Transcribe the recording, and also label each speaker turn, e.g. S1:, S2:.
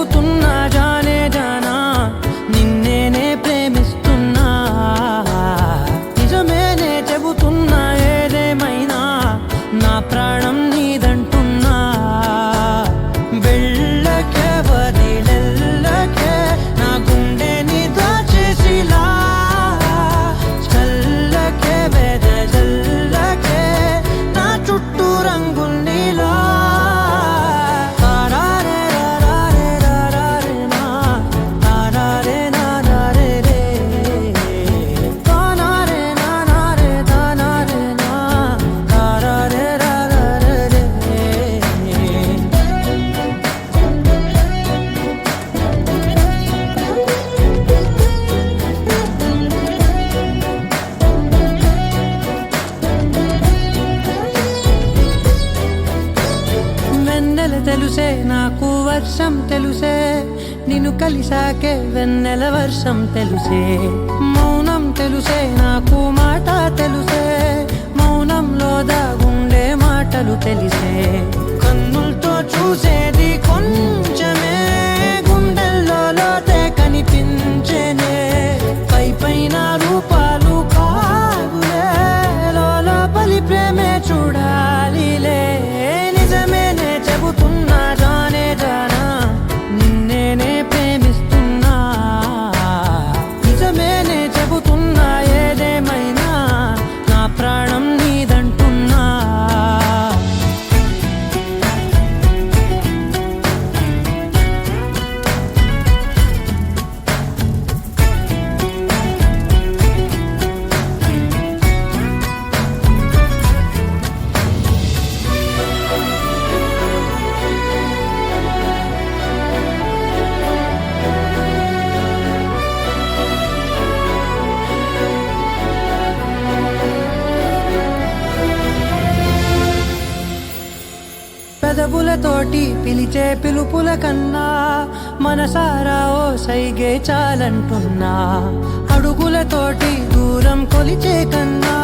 S1: చెబుతున్నా జానే జానా నిన్నేనే ప్రేమిస్తున్నా నిజమేనే చెబుతున్నా ఏదేమైనా నా ప్రాణం నీదంటున్నా వెళ్ళకే వదిలెళ్ళకే నా గుండెని దాచేసిలా చల్లకే వెదజల్లకే నా చుట్టూ రంగుల్నిలా తెలుసే నాకు వర్షం తెలుసే నిన్ను కలిసాకే వెన్నెల వర్షం తెలుసే మౌనం తెలుసే నాకు మాట తెలుసే మౌనంలో దాగుండే మాటలు తెలిసే కన్నులతో చూసేది కొంచెమే గుండెల్లో లోతే కనిపించేనే పై పైన రూపాలు కాదులే లోపలి ప్రేమే చూడాలిలే నిజమేనే చెబుతున్నా జానే జానా నిన్నేనే ప్రేమిస్తున్నా నిజమేనే చెబుతున్నా ఏదేమైనా నా ప్రాణం నీదంటున్నా పెదవులతోటి పిలిచే పిలుపుల కన్నా మనసారా ఓ సైగే చాలంటున్నా అడుగులతోటి దూరం కొలిచే కన్నా